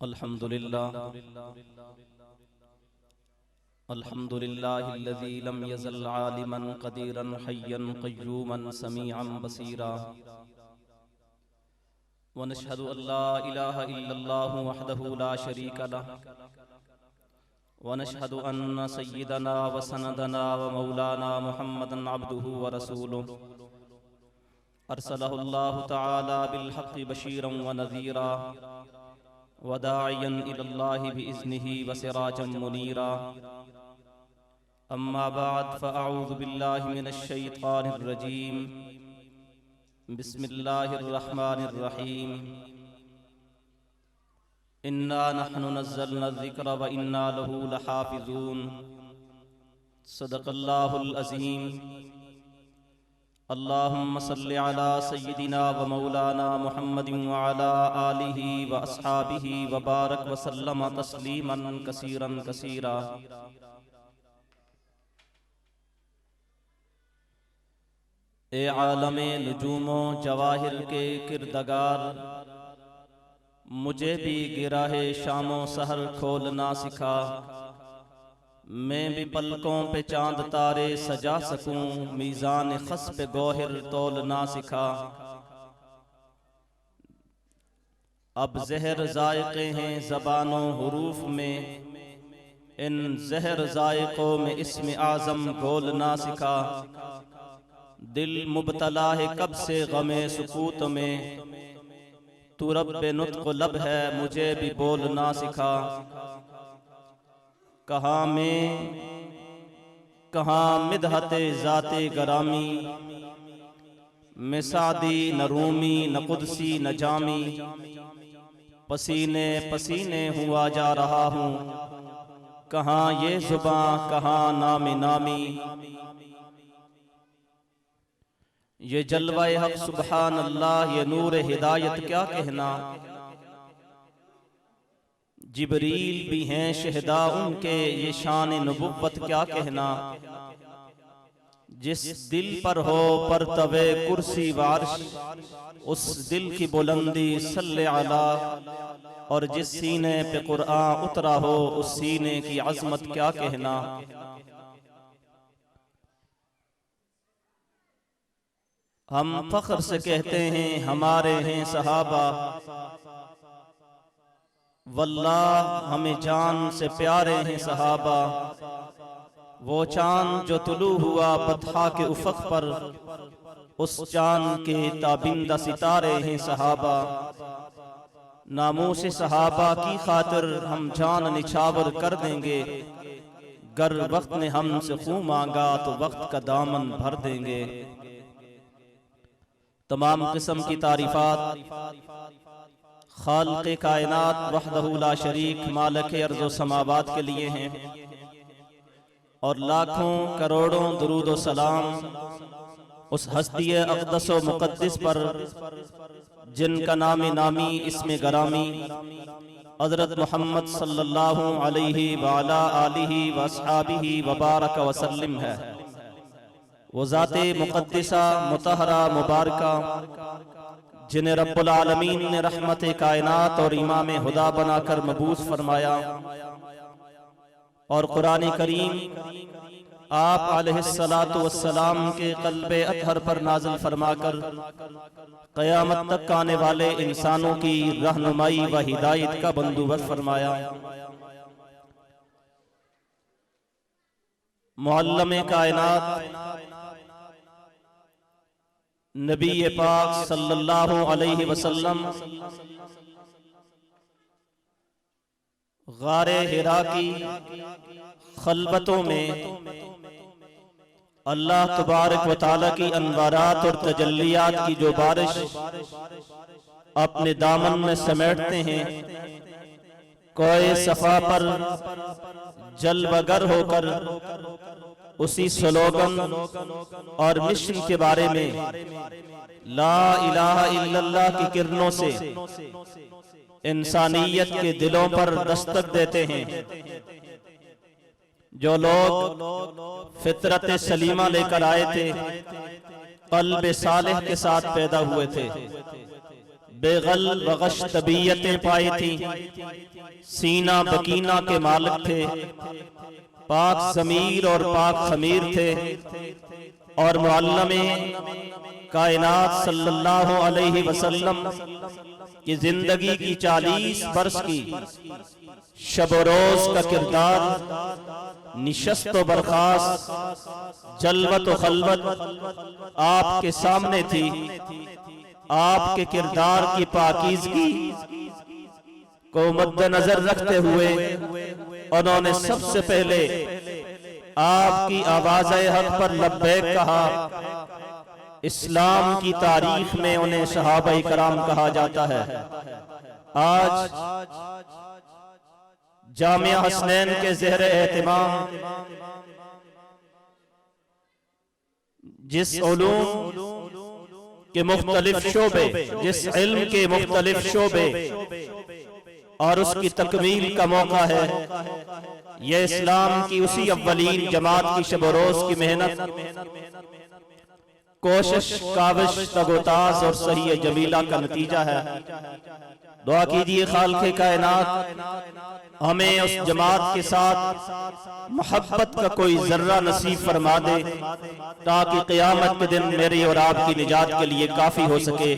अल्हम्दुलिल्लाहिल्लज़ी lump यज़ल आलिमन क़दीरन हय्यन क़य्यूमन समीअन Basira व नशहदु अल्ला इलाहा इल्लल्लाहु वहदहु ला शरीका लहु व नशहदु अन्न सय्यिदना व सनदना व मौलाना मुहम्मदन अब्दुहु व रसूलुहु अरसलहुल्लाहु तआला बिल हक़्क़ि बशीरन व नज़ीरा व दाइयन इलल्लाहि बिइज़्निहि व सिराजम मुनीरा अम्मा बाद फ़अऊज़ु बिल्लाहि मिनश शैतानिर रजीम बिस्मिल्लाहिर रहमानिर रहीम इन्ना नहनु नज़्ज़लना ज़िक्र व इन्ना लहू लहाफ़िज़ून सदक़ल्लाहुल अज़ीम। अल्लाहुम्मा सल्लि अला सय्यिदिना व मौलाना मुहम्मदिन व अला आलिहि व अस्हाबिहि व बारक व सल्लम तस्लीमन कसीरन कसीरा। ए आलमे नुजूमो जवाहिर के किरदगार, मुझे भी गिराहे शामो सहर खोलना सिखा। मैं भी पलकों पे चांद तारे सजा सकूं, मीज़ान खस पे गोहिर तोलना सिखा। अब जहर जायक़े हैं ज़बानो हुरूफ में, इन जहर जायक़ों में इस्म आज़म घोलना सिखा। दिल मुब्तला है कब से गमे सुकूत में, तू रब्बे नुत्क़ लब है मुझे भी बोलना सिखा। कहाँ में कहाँ मिदहते ज़ाते गरामी, मैं सादी न रूमी न कुदसी न जामी। पसीने पसीने हुआ जा रहा हूँ, कहाँ ये ज़ुबां कहाँ नामी नामी। ये जलवाए हक़ सुबहान अल्लाह, ये नूर हिदायत क्या कहना। जिबरील भी हैं शहदा उनके, ये शान नबुव्वत क्या कहना। जिस दिल पर हो परतवे कुर्सी वारिश, उस दिल की बुलंदी सल्ले अला। और जिस सीने पे कुरान उतरा हो, उस सीने की अज़मत क्या कहना। हम फख्र से कहते हैं हमारे हैं सहाबा, वल्लाह हमें जान से प्यारे हैं सहाबा। वो चांद जो तुलू हुआ बतहा के उफ़क़ पर, उस चांद के ताबिंदा सितारे हैं सहाबा। नामूस सहाबा की खातिर हम जान निछावर कर देंगे, गर वक्त ने हमसे खून मांगा तो वक्त का दामन भर देंगे। तमाम किस्म की तारीफ़ात खालिक़े कायनात वहदहू ला शरीक मालिक अर्ज़ व समावात के लिए हैं, और लाखों करोड़ों दुरूद व सलाम उस हस्ती अक़दस व मुक़द्दिस पर जिनका नाम नामी इसमें गरामी हज़रत मोहम्मद सल्लल्लाहु अलैहि व अला आलिहि व अस्हाबिहि व बारक व सल्लम है। वो ज़ाते मुक़द्दिसा मुतहरा मुबारका जिन्हें रब्बुल आलमीन ने रहमत कायनात और इमाम हुदा बनाकर मबूस फरमाया, और कुरान करीम आप अलैहिस्सलातु वस्सलाम के क़ल्बे अतहर पर नाज़िल फरमाकर क़यामत तक आने वाले इंसानों की रहनुमाई व हिदायत का बंदोबस्त फरमाया। मुअल्लिम कायनात नबी पाक सल्लल्लाहु अलैहि वसल्लम गारे हिरा की खलबतों में अल्लाह तबारक व तआला की अनवारात और तजल्लियात की जो बारिश अपने दामन में समेटते हैं, कोए सफा पर जलवगर होकर उसी स्लोगन और मिशन के बारे में ला इलाहा इल्लल्लाह की किरणों से इंसानियत के दिलों पर दस्तक देते हैं। जो लोग फितरत सलीमा लेकर आए थे, क़ल्ब सालिह के साथ पैदा हुए थे, बेगल वगश तबीयतें पाई थी, सीना बकीना के मालिक थे, पाक ज़मीर और पाक खमीर थे, और मुअल्लिमे कायनात सल्लल्लाहु अलैहि वसल्लम की जिंदगी की 40 बरस की शब रोज का किरदार, निशस्त व बरखास्त, जलवत व खलवत आपके सामने थी। आपके किरदार की पाकीज़गी को मद्देनजर रखते हुए उन्होंने सबसे पहले आपकी आवाज़े हक पर लब्बैक कहा। इस्लाम की तारीख में उन्हें सहाबा कराम कहा जाता है। आज जामिया हसनैन के ज़ेहरे एहतिमाम जिस उलूम के मुख्तलिफ शोबे, जिस इल्म के मुख्तलिफ शोबे और उसकी तकमील का मौका है, यह इस्लाम की उसी अव्वलीन जमात की शब रोज की मेहनत, कोशिश, काविश, तगोताज और सही जमीला का नतीजा है। दुआ कीजिए खालिक़े कायनात हमें उस जमात के साथ मोहब्बत का कोई जर्रा नसीब फरमा दे, ताकि क़यामत के दिन मेरी और आपकी निजात के लिए काफी हो सके।